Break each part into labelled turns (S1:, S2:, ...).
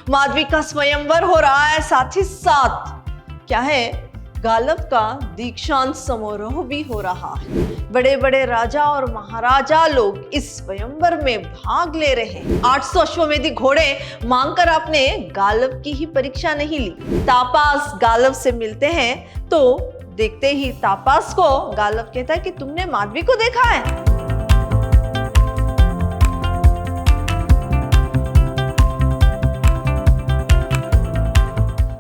S1: माधवी का स्वयंवर हो रहा है, साथ ही साथ क्या है, गालव का दीक्षांत समारोह भी हो रहा है। बड़े बड़े राजा और महाराजा लोग इस स्वयंवर में भाग ले रहे हैं। 800 अश्वमेधी घोड़े मांगकर आपने गालव की ही परीक्षा नहीं ली। तापास गालव से मिलते हैं तो देखते ही तापास को गालव कहता है कि तुमने माधवी को देखा है?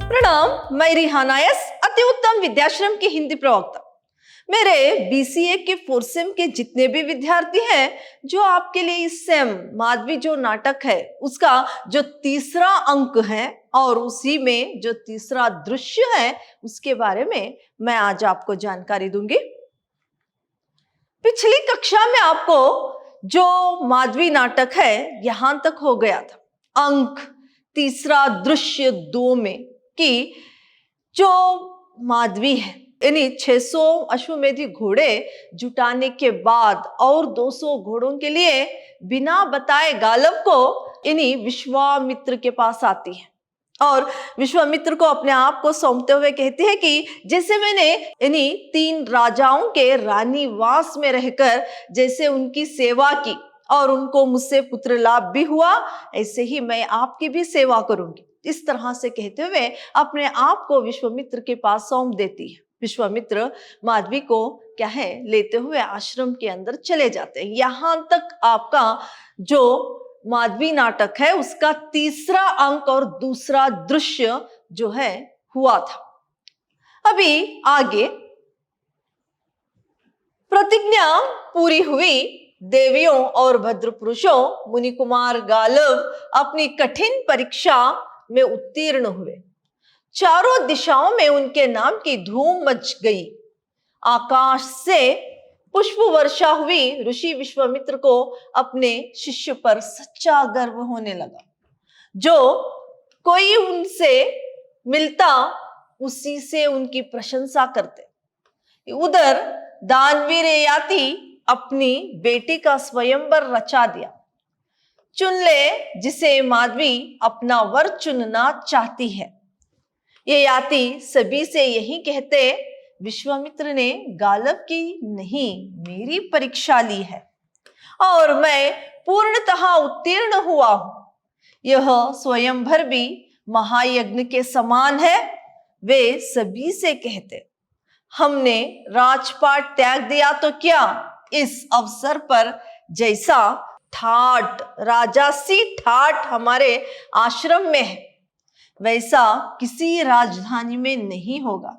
S1: प्रणाम, मैं रिहा नायस, अति उत्तम विद्याश्रम की हिंदी प्रवक्ता। मेरे बीसीए के फोर्थ सेम के जितने भी विद्यार्थी हैं, जो आपके लिए इस सेम माधवी जो नाटक है उसका जो तीसरा अंक है और उसी में जो तीसरा दृश्य है उसके बारे में मैं आज आपको जानकारी दूंगी। पिछली कक्षा में आपको जो माधवी नाटक है यहां तक हो गया था, अंक तीसरा दृश्य 2 में, कि जो माधवी है यानी 600 अश्वमेधी घोड़े जुटाने के बाद और 200 घोड़ों के लिए बिना बताए गालव को यानी विश्वामित्र के पास आती है और विश्वामित्र को अपने आप को सौंपते हुए कहती है कि जैसे मैंने यानी 3 राजाओं के रानीवास में रहकर जैसे उनकी सेवा की और उनको मुझसे पुत्र लाभ भी हुआ, ऐसे ही मैं आपकी भी सेवा करूंगी। इस तरह से कहते हुए अपने आप को विश्वामित्र के पास सौंप देती है। विश्वामित्र माधवी को क्या है लेते हुए आश्रम के अंदर चले जाते हैं। यहां तक आपका जो माधवी नाटक है उसका तीसरा अंक और दूसरा दृश्य जो है हुआ था। अभी आगे प्रतिज्ञा पूरी हुई, देवियों और भद्र पुरुषों, मुनि कुमार गालव अपनी कठिन परीक्षा में उत्तीर्ण हुए। चारों दिशाओं में उनके नाम की धूम मच गई। आकाश से पुष्प वर्षा हुई। ऋषि विश्वामित्र को अपने शिष्य पर सच्चा गर्व होने लगा। जो कोई उनसे मिलता उसी से उनकी प्रशंसा करते। उधर दानवीर ययाति अपनी बेटी का स्वयंवर रचा दिया। चुन ले जिसे माधवी अपना वर चुनना चाहती है। ययाति सभी से यही कहते, विश्वामित्र ने गालव की नहीं मेरी परीक्षा ली है और मैं पूर्णतः उत्तीर्ण हुआ हूं। यह स्वयंवर भी महायज्ञ के समान है। वे सभी से कहते, हमने राजपाट त्याग दिया तो क्या, इस अवसर पर जैसा ठाट राजासी ठाट हमारे आश्रम में है वैसा किसी राजधानी में नहीं होगा।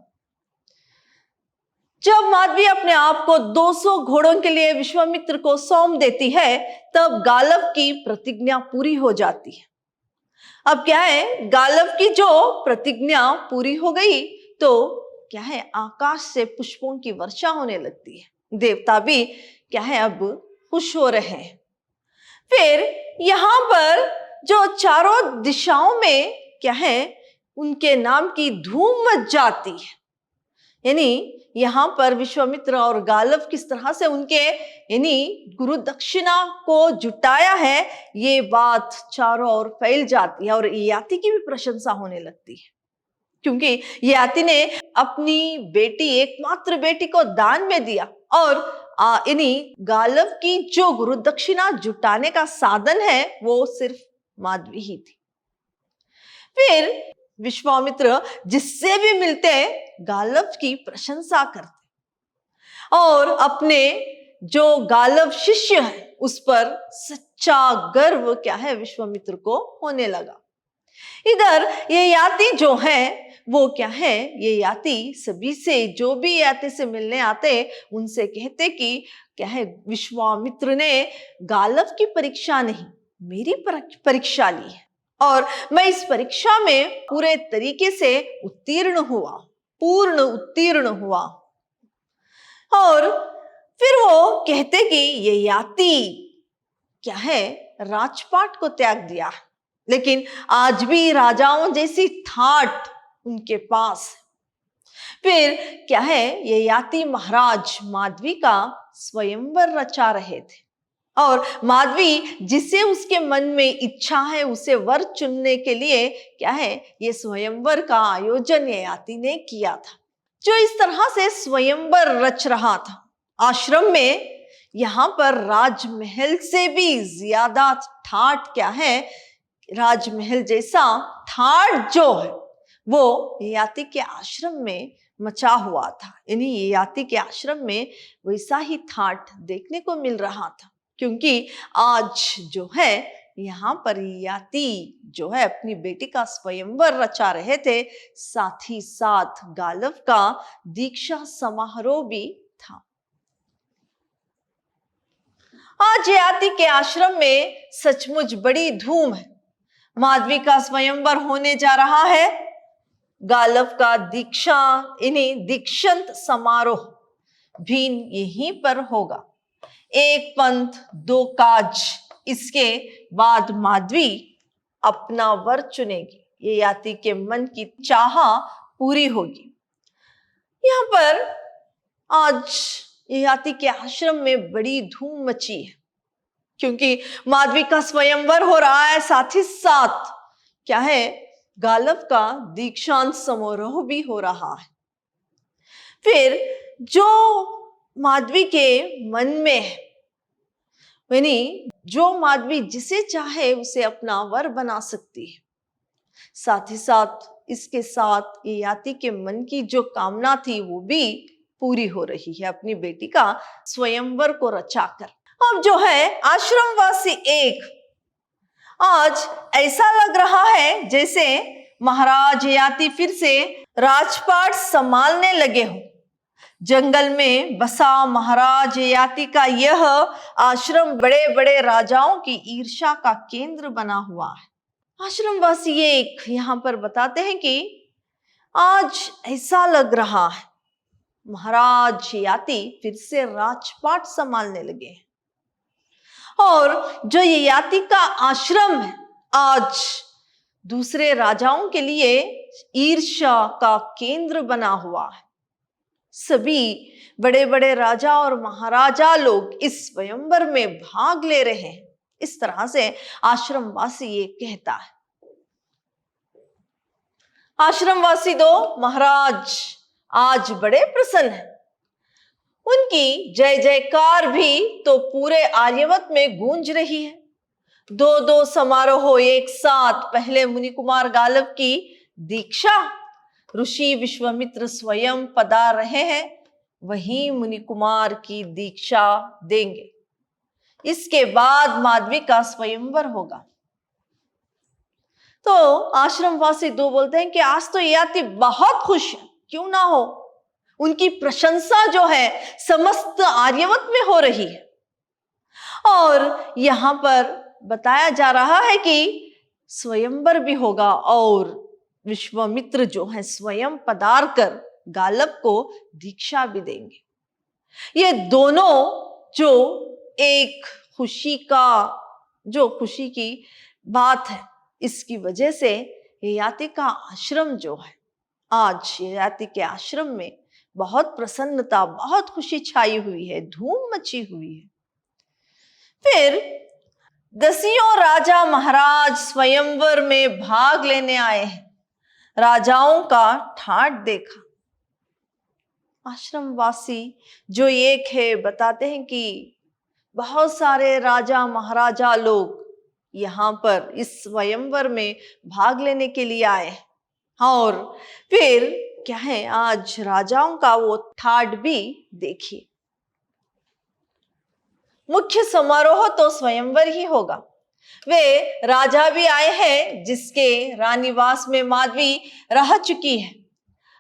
S1: जब माधवी अपने आप को 200 घोड़ों के लिए विश्वामित्र को सौंप देती है तब गालव की प्रतिज्ञा पूरी हो जाती है। अब क्या है, गालव की जो प्रतिज्ञा पूरी हो गई तो क्या है, आकाश से पुष्पों की वर्षा होने लगती है। देवता भी क्या है अब खुश हो रहे हैं। फिर यहां पर जो चारों दिशाओं में क्या है उनके नाम की धूम मच जाती है। यानी यहां पर विश्वामित्र और गालव किस तरह से उनके यानी गुरु दक्षिणा को जुटाया है ये बात चारों ओर फैल जाती है और ययाति की भी प्रशंसा होने लगती है, क्योंकि ययाति ने अपनी बेटी, एकमात्र बेटी को दान में दिया और यानी गालव की जो गुरु दक्षिणा जुटाने का साधन है वो सिर्फ माधवी ही थी। फिर विश्वामित्र जिससे भी मिलते गालव की प्रशंसा करते और अपने जो गालव शिष्य है उस पर सच्चा गर्व क्या है विश्वामित्र को होने लगा। इधर ययाति जो है वो क्या है, ययाति सभी से जो भी ययाति से मिलने आते उनसे कहते कि क्या है, विश्वामित्र ने गालव की परीक्षा नहीं मेरी परीक्षा ली है और मैं इस परीक्षा में पूरे तरीके से पूर्ण उत्तीर्ण हुआ। और फिर वो कहते कि ययाति क्या है राजपाट को त्याग दिया, लेकिन आज भी राजाओं जैसी ठाट उनके पास। फिर क्या है, ययाति महाराज माधवी का स्वयंवर रचा रहे थे और माधवी जिसे उसके मन में इच्छा है उसे वर चुनने के लिए क्या है, ये स्वयंवर का आयोजन ययाति ने किया था। जो इस तरह से स्वयंवर रच रहा था आश्रम में, यहां पर राजमहल से भी ज्यादा ठाठ क्या है, राजमहल जैसा ठाठ जो है वो ययाति के आश्रम में मचा हुआ था। यानी ययाति के आश्रम में वैसा ही ठाठ देखने को मिल रहा था, क्योंकि आज जो है यहाँ पर ययाति जो है अपनी बेटी का स्वयंवर रचा रहे थे, साथ ही साथ गालव का दीक्षा समारोह भी था। आज ययाति के आश्रम में सचमुच बड़ी धूम है। माधवी का स्वयंवर होने जा रहा है, गालव का दीक्षांत समारोह भी यहीं पर होगा। एक पंथ दो काज, इसके बाद माधवी अपना वर चुनेगी, ययाति के मन की चाह पूरी होगी। यहाँ पर आज ययाति के आश्रम में बड़ी धूम मची है, क्योंकि माधवी का स्वयंवर हो रहा है, साथ ही साथ क्या है, गालव का दीक्षांत समारोह भी हो रहा है। फिर जो माधवी के मन में है, यानी जो माधवी जिसे चाहे उसे अपना वर बना सकती है, साथ ही साथ इसके साथ ययाति के मन की जो कामना थी वो भी पूरी हो रही है अपनी बेटी का स्वयंवर को रचाकर। अब जो है आश्रमवासी एक, आज ऐसा लग रहा है जैसे महाराज ययाति फिर से राजपाट संभालने लगे हो। जंगल में बसा महाराज ययाति का यह आश्रम बड़े बड़े राजाओं की ईर्ष्या का केंद्र बना हुआ है। आश्रमवासी एक यहाँ पर बताते हैं कि आज ऐसा लग रहा है महाराज ययाति फिर से राजपाट संभालने लगे हैं, और जो ययाति का आश्रम है आज दूसरे राजाओं के लिए ईर्ष्या का केंद्र बना हुआ है। सभी बड़े बड़े राजा और महाराजा लोग इस स्वयंवर में भाग ले रहे हैं। इस तरह से आश्रमवासी ये कहता है। आश्रमवासी दो, महाराज आज बड़े प्रसन्न हैं। उनकी जय जयकार भी तो पूरे आर्यवत में गूंज रही है। दो दो समारोह एक साथ, पहले मुनि कुमार गालव की दीक्षा, ऋषि विश्वामित्र स्वयं पधार रहे हैं, वहीं मुनि कुमार की दीक्षा देंगे। इसके बाद माधवी का स्वयंवर होगा। तो आश्रमवासी दो बोलते हैं कि आज तो ययाति बहुत खुश है, क्यों ना हो। उनकी प्रशंसा जो है समस्त आर्यवत में हो रही है, और यहां पर बताया जा रहा है कि स्वयंवर भी होगा और विश्वामित्र जो है स्वयं पधार कर गालव को दीक्षा भी देंगे। ये दोनों जो एक खुशी की बात है, इसकी वजह से ययाति का आश्रम जो है, आज ययाति के आश्रम में बहुत प्रसन्नता, बहुत खुशी छाई हुई है, धूम मची हुई है। फिर दसियों राजा महाराज स्वयंवर में भाग लेने आए हैं। राजाओं का ठाठ देखा। आश्रमवासी जो एक है बताते हैं कि बहुत सारे राजा महाराजा लोग यहाँ पर इस स्वयंवर में भाग लेने के लिए आए हैं, और फिर क्या है, आज राजाओं का वो ठाठ भी देखिए। मुख्य समारोह तो स्वयंवर ही होगा। वे राजा भी आए हैं जिसके रानीवास में माधवी रह चुकी है।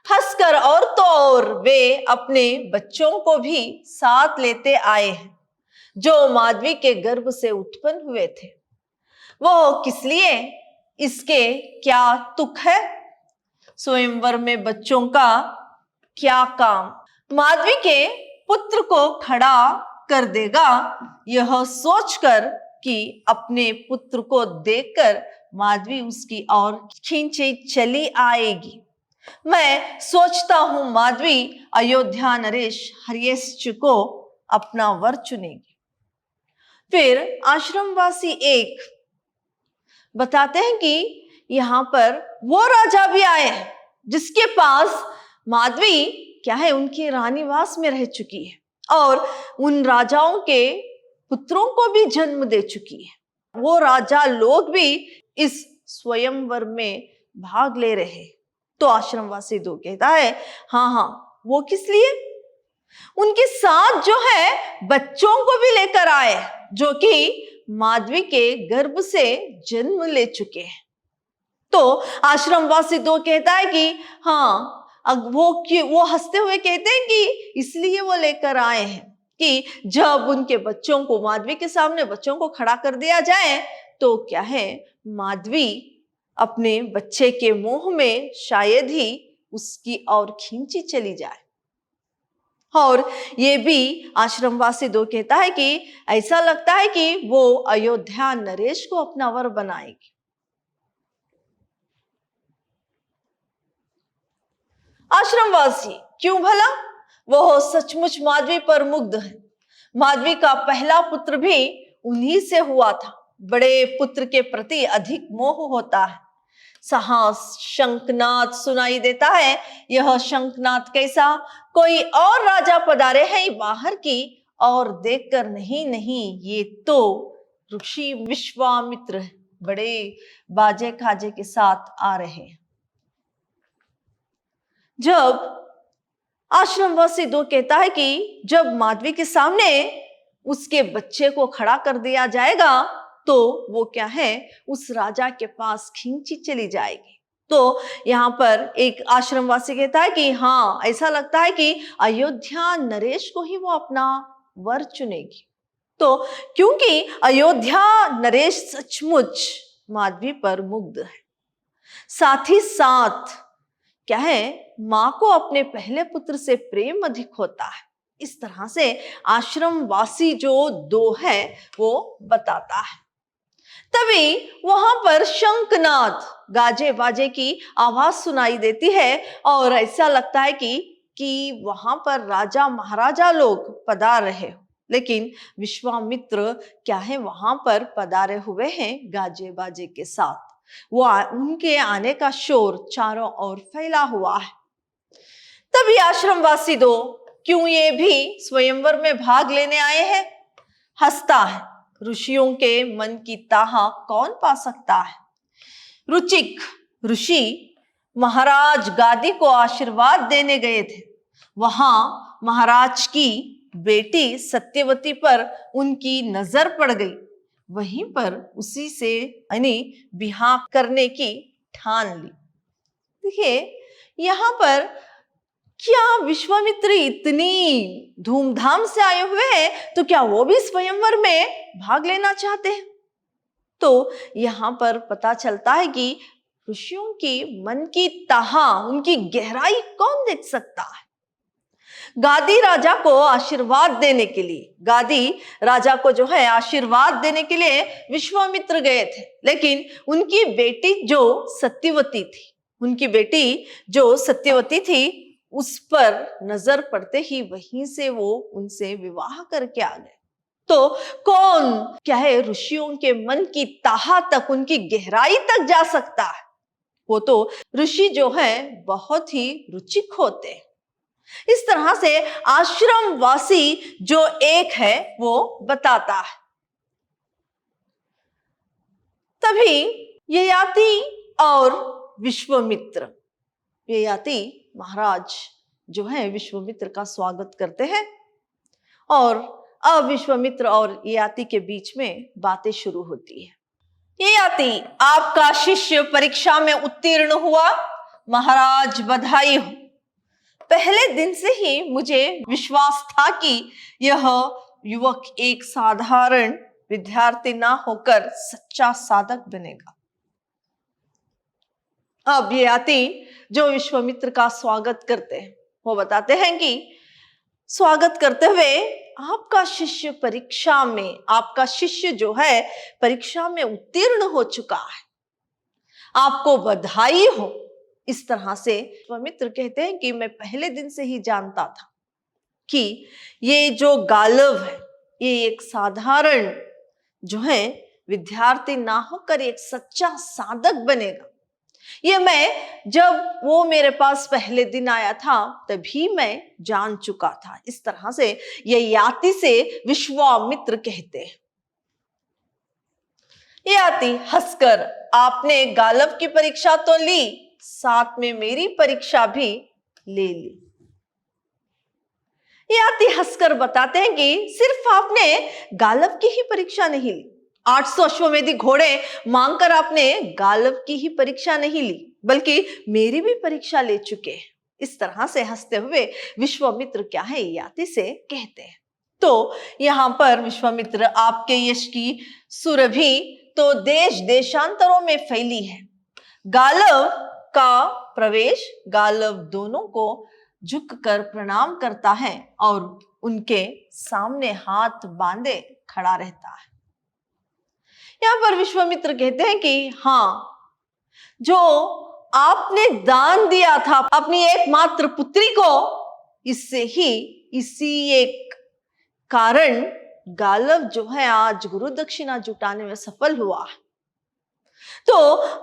S1: हंसकर और तो और वे अपने बच्चों को भी साथ लेते आए हैं, जो माधवी के गर्भ से उत्पन्न हुए थे। वो किस लिए, इसके क्या तुक है, स्वयंवर में बच्चों का क्या काम, माधवी के पुत्र को खड़ा कर देगा, यह सोचकर कि अपने पुत्र को देखकर माधवी उसकी ओर खींचे चली आएगी। मैं सोचता हूं माधवी अयोध्या नरेश हरियश्च को अपना वर चुनेगी। फिर आश्रमवासी एक बताते हैं कि यहां पर वो राजा भी आए हैं जिसके पास माधवी क्या है, उनकी रानीवास में रह चुकी है और उन राजाओं के पुत्रों को भी जन्म दे चुकी है। वो राजा लोग भी इस स्वयंवर में भाग ले रहे। तो आश्रमवासी दो कहता है, हाँ हाँ, वो किस लिए? उनके साथ जो है बच्चों को भी लेकर आए जो कि माधवी के गर्भ से जन्म ले चुके हैं। तो आश्रमवासी दो कहता है कि हाँ, वो हंसते हुए कहते हैं कि इसलिए वो लेकर आए हैं कि जब उनके बच्चों को, माधवी के सामने बच्चों को खड़ा कर दिया जाए तो क्या है, माधवी अपने बच्चे के मोह में शायद ही उसकी और खींची चली जाए। और ये भी आश्रमवासी दो कहता है कि ऐसा लगता है कि वो अयोध्या नरेश को अपना वर बनाएगी। आश्रमवासी क्यों भला? वो सचमुच माधवी पर मुग्ध है। माधवी का पहला पुत्र भी उन्हीं से हुआ था। बड़े पुत्र के प्रति अधिक मोह होता है। साहस शंखनाद सुनाई देता है। यह शंखनाद कैसा? कोई और राजा पधारे हैं बाहर की और देखकर नहीं नहीं, ये तो ऋषि विश्वामित्र बड़े बाजे खाजे के साथ आ रहे हैं। जब आश्रमवासी दो कहता है कि जब माधवी के सामने उसके बच्चे को खड़ा कर दिया जाएगा तो वो क्या है, उस राजा के पास खींची चली जाएगी। तो यहाँ पर एक आश्रमवासी कहता है कि हाँ, ऐसा लगता है कि अयोध्या नरेश को ही वो अपना वर चुनेगी। तो क्योंकि अयोध्या नरेश सचमुच माधवी पर मुग्ध है, साथ ही साथ क्या है, मां को अपने पहले पुत्र से प्रेम अधिक होता है। इस तरह से आश्रमवासी जो दो है वो बताता है। तभी वहां पर शंखनाद, गाजे बाजे की आवाज सुनाई देती है और ऐसा लगता है कि वहां पर राजा महाराजा लोग पधार रहे हो। लेकिन विश्वामित्र क्या है, वहां पर पधारे हुए हैं गाजे बाजे के साथ। वो उनके आने का शोर चारों ओर फैला हुआ है। तभी आश्रमवासी दो, क्यों ये भी स्वयंवर में भाग लेने आए हैं, हंसता है। ऋषियों के मन की ताह कौन पा सकता है। रुचिक ऋषि महाराज गादी को आशीर्वाद देने गए थे। वहां महाराज की बेटी सत्यवती पर उनकी नजर पड़ गई। वहीं पर उसी से बिहार करने की ठान ली। देखिए यहां पर क्या विश्वामित्र इतनी धूमधाम से आए हुए हैं तो क्या वो भी स्वयंवर में भाग लेना चाहते हैं? तो यहां पर पता चलता है कि ऋषियों की मन की ताह, उनकी गहराई कौन देख सकता है। गादी राजा को आशीर्वाद देने के लिए, गादी राजा को जो है आशीर्वाद देने के लिए विश्वामित्र गए थे। लेकिन उनकी बेटी जो सत्यवती थी उस पर नजर पड़ते ही वहीं से वो उनसे विवाह करके आ गए। तो कौन क्या है ऋषियों के मन की ताह तक, उनकी गहराई तक जा सकता है? वो तो ऋषि जो है बहुत ही रुचिक होते हैं। इस तरह से आश्रमवासी जो एक है वो बताता है। तभी ययाति और विश्वामित्र, ययाति महाराज जो है विश्वामित्र का स्वागत करते हैं और अब विश्वामित्र और ययाति के बीच में बातें शुरू होती है। ययाति, आपका शिष्य परीक्षा में उत्तीर्ण हुआ, महाराज बधाई हो। पहले दिन से ही मुझे विश्वास था कि यह युवक एक साधारण विद्यार्थी ना होकर सच्चा साधक बनेगा। अब ययाति जो विश्वामित्र का स्वागत करते हैं वो बताते हैं कि स्वागत करते हुए, आपका शिष्य जो है परीक्षा में उत्तीर्ण हो चुका है, आपको बधाई हो। इस तरह से विश्वामित्र कहते हैं कि मैं पहले दिन से ही जानता था कि ये जो गालव है ये एक साधारण जो है विद्यार्थी ना होकर एक सच्चा साधक बनेगा। ये मैं जब वो मेरे पास पहले दिन आया था तभी मैं जान चुका था। इस तरह से ययाति से विश्वामित्र कहते हैं। ययाति हंसकर, आपने गालव की परीक्षा तो ली, साथ में मेरी परीक्षा भी ले ली। ययाति हंसकर बताते हैं कि सिर्फ आपने गालव की ही परीक्षा नहीं ली, 800 अश्वमेधी घोड़े मांगकर आपने गालव की ही परीक्षा नहीं ली, बल्कि मेरी भी परीक्षा ले चुके हैं। इस तरह से हंसते हुए विश्वामित्र क्या है, ययाति से कहते हैं। तो यहां पर विश्वामित्र, आपके यश की सुरभि तो देश देशांतरों में फैली है। गालव का प्रवेश, गालव दोनों को झुककर प्रणाम करता है और उनके सामने हाथ बांधे खड़ा रहता है। यहां पर विश्वामित्र कहते हैं कि हाँ, जो आपने दान दिया था अपनी एकमात्र पुत्री को, इससे ही इसी एक कारण गालव जो है आज गुरु दक्षिणा जुटाने में सफल हुआ। तो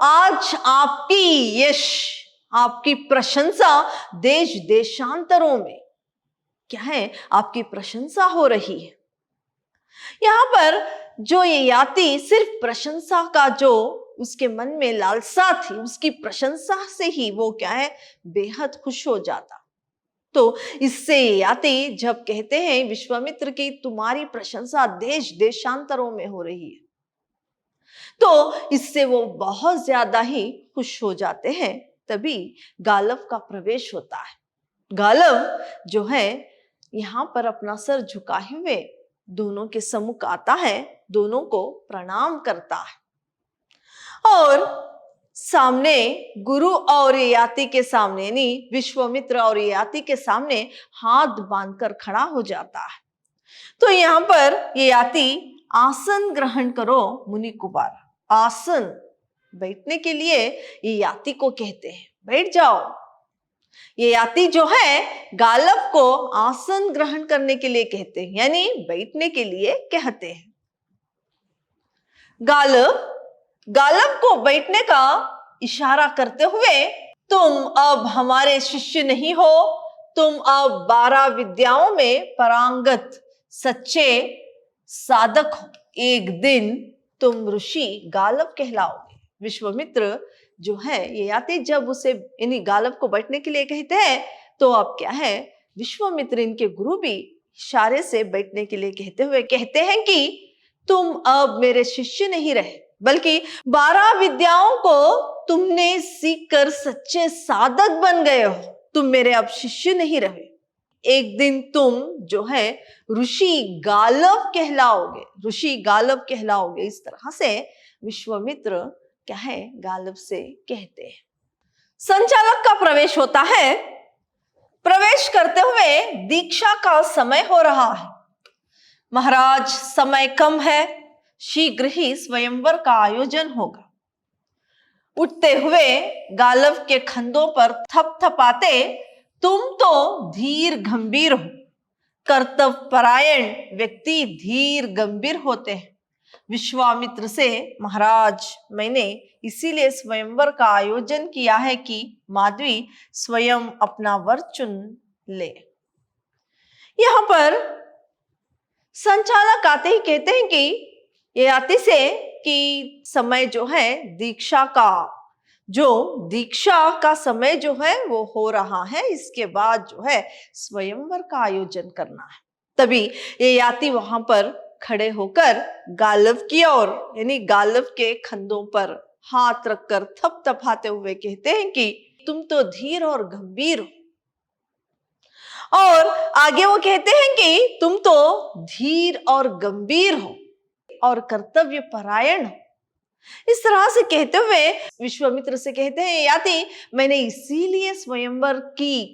S1: आज आपकी यश, आपकी प्रशंसा देश देशांतरों में क्या है, आपकी प्रशंसा हो रही है। यहां पर जो ययाति सिर्फ प्रशंसा का जो उसके मन में लालसा थी, उसकी प्रशंसा से ही वो क्या है, बेहद खुश हो जाता। तो इससे ययाति जब कहते हैं विश्वामित्र की तुम्हारी प्रशंसा देश देशांतरों में हो रही है, तो इससे वो बहुत ज्यादा ही खुश हो जाते हैं। तभी गालव का प्रवेश होता है। गालव जो है यहां पर अपना सर झुकाए हुए दोनों के सम्मुख आता है, दोनों को प्रणाम करता है और सामने गुरु और ययाति के सामने, यानी विश्वामित्र और ययाति के सामने हाथ बांधकर खड़ा हो जाता है। तो यहां पर ययाति, आसन ग्रहण करो मुनि कुमार, आसन बैठने के लिए ययाति को कहते हैं, बैठ जाओ। ययाति जो है गालव को आसन ग्रहण करने के लिए कहते हैं, यानी बैठने के लिए कहते हैं। गालव को बैठने का इशारा करते हुए, तुम अब हमारे शिष्य नहीं हो, तुम अब 12 विद्याओं में पारंगत सच्चे साधक हो, एक दिन तुम ऋषि गालव कहलाओगे। विश्वामित्र जो है ययाति जब उसे यानी गालव को बैठने के लिए कहते हैं, तो अब क्या है, विश्वामित्र इनके गुरु भी इशारे से बैठने के लिए कहते हुए कहते हैं कि तुम अब मेरे शिष्य नहीं रहे, बल्कि 12 विद्याओं को तुमने सीखकर सच्चे साधक बन गए हो, तुम मेरे अब शिष्य नहीं रहे। एक दिन तुम जो है ऋषि गालव कहलाओगे, ऋषि गालव कहलाओगे। इस तरह से विश्वामित्र क्या है, गालव से कहते हैं। संचालक का प्रवेश होता है। प्रवेश करते हुए दीक्षा का समय हो रहा है। महाराज, समय कम है, शीघ्र ही स्वयंवर का आयोजन होगा। उठते हुए गालव के कंधों पर थपथपाते, तुम तो धीर गंभीर हो। कर्तव्य परायण व्यक्ति धीर गंभीर होते हैं। विश्वामित्र से, महाराज, मैंने इसीलिए स्वयंवर का आयोजन किया है कि माधवी स्वयं अपना वर चुन ले। यहां पर संचालक आते ही कहते हैं कि ययाति से कि समय जो है दीक्षा का समय जो है वो हो रहा है, इसके बाद जो है स्वयंवर का आयोजन करना है। तभी ययाति वहां पर खड़े होकर गालव की ओर, यानी गालव के कंधों पर हाथ रखकर थपथपाते हुए कहते हैं कि तुम तो धीर और गंभीर हो। और आगे वो कहते हैं कि तुम तो धीर और गंभीर हो और कर्तव्य परायण हो। इस तरह से कहते हुए विश्वामित्र से कहते हैं, ययाति, मैंने इसीलिए स्वयंवर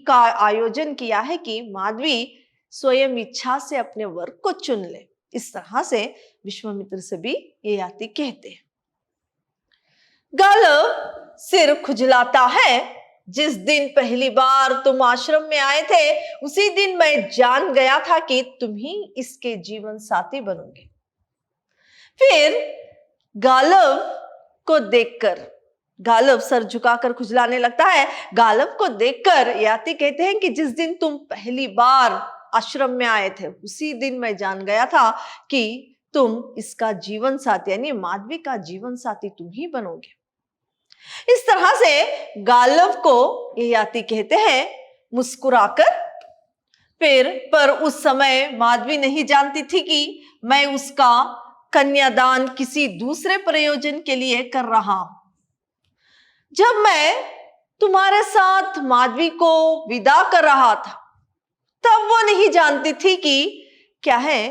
S1: का आयोजन किया है कि माधवी स्वयं इच्छा से अपने वर को चुन ले। इस तरह से विश्वामित्र से भी ययाति कहते हैं। गालव सिर खुजलाता है। जिस दिन पहली बार तुम आश्रम में आए थे, उसी दिन मैं जान गया था कि तुम ही इसके जीवन साथी बनोगे। फिर गालव को देखकर गालव सर झुकाकर खुजलाने लगता है। गालव को देखकर याति कहते हैं कि जिस दिन तुम पहली बार आश्रम में आए थे उसी दिन मैं जान गया था कि तुम इसका जीवन साथी यानी माधवी का जीवन साथी तुम ही बनोगे। इस तरह से गालव को ये याति कहते हैं मुस्कुराकर। फिर पर उस समय माधवी नहीं जानती थी कि मैं उसका कन्यादान किसी दूसरे प्रयोजन के लिए कर रहा हूं। जब मैं तुम्हारे साथ माधवी को विदा कर रहा था तब वो नहीं जानती थी कि क्या है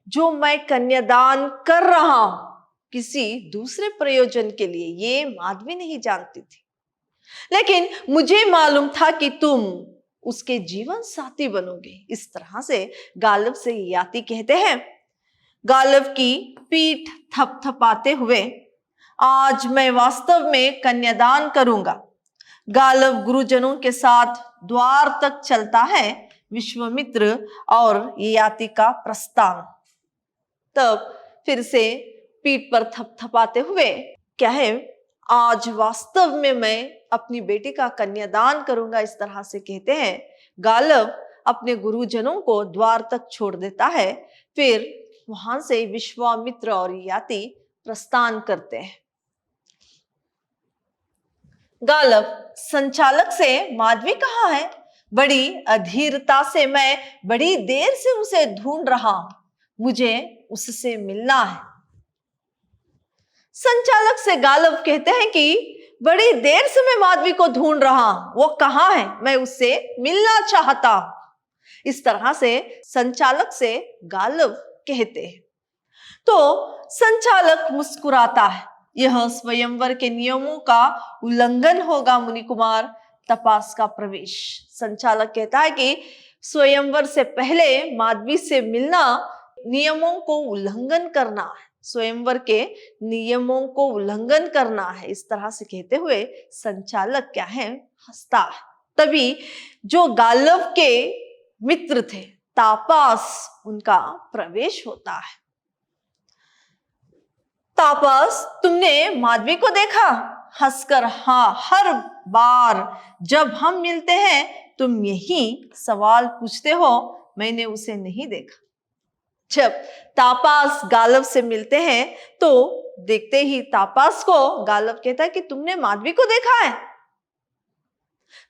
S1: जो मैं कन्यादान कर रहा हूं किसी दूसरे प्रयोजन के लिए, ये माधवी नहीं जानती थी। लेकिन मुझे मालूम था कि तुम उसके जीवन साथी बनोगे। इस तरह से गालव से याति कहते हैं। गालव की पीठ थपथपाते हुए, आज मैं वास्तव में कन्यादान करूंगा। गालव गुरुजनों के साथ द्वार तक चलता है। विश्वामित्र और याति का प्रस्थान। तब फिर से पीठ पर थपथपाते हुए क्या है, आज वास्तव में मैं अपनी बेटी का कन्यादान करूंगा, इस तरह से कहते हैं। गालव अपने गुरुजनों को द्वार तक छोड़ देता है। फिर वहां से विश्वामित्र और याति प्रस्थान करते हैं। गालव संचालक से माधवी कहाँ है? बड़ी अधीरता से मैं बड़ी देर से उसे ढूंढ रहा हूं, मुझे उससे मिलना है। संचालक से गालव कहते हैं कि बड़ी देर से मैं माधवी को ढूंढ रहा हूं, वो कहाँ है? मैं उससे मिलना चाहता हूं। इस तरह से संचालक से गालव कहते हैं। तो संचालक मुस्कुराता है। यह स्वयंवर के नियमों का उल्लंघन होगा मुनि कुमार, तपास का प्रवेश। संचालक कहता है कि स्वयंवर से पहले माधवी से मिलना नियमों को उल्लंघन करना है, स्वयंवर के नियमों को उल्लंघन करना है। इस तरह से कहते हुए संचालक क्या है, हंसता है। तभी जो गालव के मित्र थे तापास, उनका प्रवेश होता है। तापास, तुमने माधवी को देखा? हंसकर, हाँ, हर बार जब हम मिलते हैं तुम यही सवाल पूछते हो, मैंने उसे नहीं देखा। जब तापास गालव से मिलते हैं तो देखते ही तापास को गालव कहता है कि तुमने माधवी को देखा है?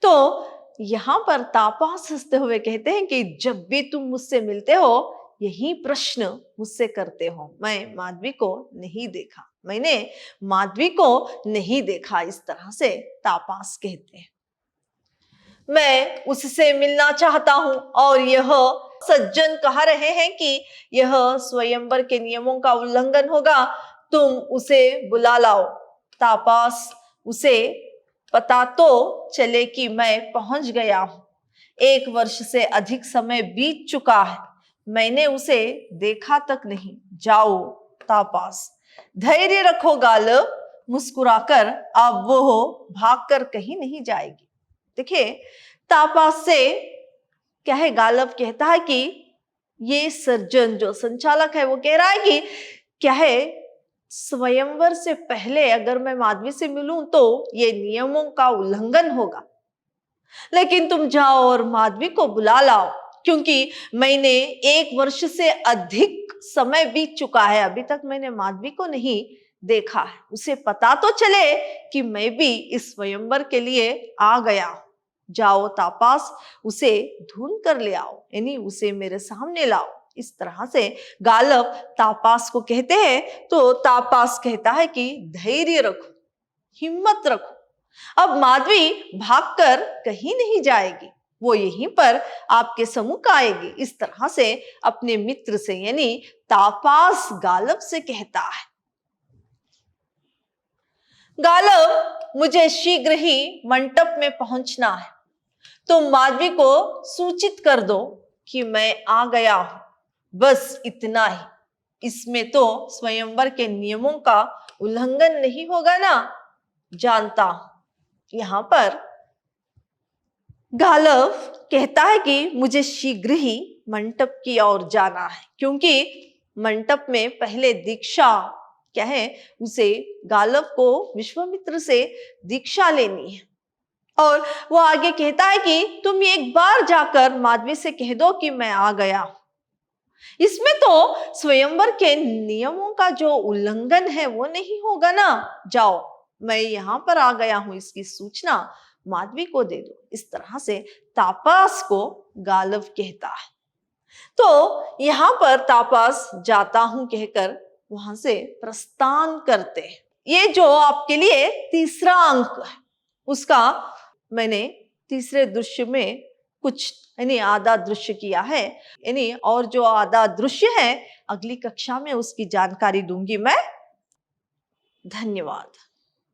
S1: तो यहां पर तापास हंसते हुए कहते हैं कि जब भी तुम मुझसे मिलते हो यही प्रश्न मुझसे करते हो, मैं माधवी को नहीं देखा, मैंने माधवी को नहीं देखा। इस तरह से तापास कहते हैं। मैं उससे मिलना चाहता हूं और यह सज्जन कह रहे हैं कि यह स्वयंवर के नियमों का उल्लंघन होगा, तुम उसे बुला लाओ। तापास, उसे पता तो चले कि मैं पहुंच गया हूं, 1 वर्ष से अधिक समय बीत चुका है, मैंने उसे देखा तक नहीं। जाओ तापास, धैर्य रखो गालव, मुस्कुराकर अब वो भागकर कहीं नहीं जाएगी। देखिए तापास से क्या है, गालव कहता है कि ये सज्जन जो संचालक है वो कह रहा है कि क्या है, स्वयंवर से पहले अगर मैं माधवी से मिलूं तो ये नियमों का उल्लंघन होगा, लेकिन तुम जाओ और माधवी को बुला लाओ, क्योंकि मैंने 1 वर्ष से अधिक समय बीत चुका है, अभी तक मैंने माधवी को नहीं देखा है। उसे पता तो चले कि मैं भी इस स्वयंवर के लिए आ गया हूं। जाओ तापास, उसे ढूंढ कर ले आओ, यानी उसे मेरे सामने लाओ। इस तरह से गालव तापास को कहते हैं। तो तापास कहता है कि धैर्य रखो, हिम्मत रखो, अब माधवी भागकर कहीं नहीं जाएगी, वो यहीं पर आपके सम्मुख आएगी। इस तरह से अपने मित्र से यानी तापास गालव से कहता है। गालव, मुझे शीघ्र ही मंडप में पहुंचना है, तुम माधवी को सूचित कर दो कि मैं आ गया हूं, बस इतना ही। इसमें तो स्वयंवर के नियमों का उल्लंघन नहीं होगा ना? जानता हूं। यहां पर गालव कहता है कि मुझे शीघ्र ही मंडप की ओर जाना है, क्योंकि मंडप में पहले दीक्षा क्या है, उसे गालव को विश्वामित्र से दीक्षा लेनी है। और वो आगे कहता है कि तुम एक बार जाकर माधवी से कह दो कि मैं आ गया। इसमें तो स्वयंवर के नियमों का जो उल्लंघन है वो नहीं होगा ना। जाओ, मैं यहां पर आ गया हूं, इसकी सूचना माधवी को दे दो। इस तरह से तापस को गालव कहता है। तो यहां पर तापस जाता हूं कहकर वहां से प्रस्थान करते हैं। ये जो आपके लिए तीसरा अंक है, उसका मैंने तीसरे दृश्य में कुछ यानी आधा दृश्य किया है। यानी और जो आधा दृश्य है अगली कक्षा में उसकी जानकारी दूंगी मैं। धन्यवाद।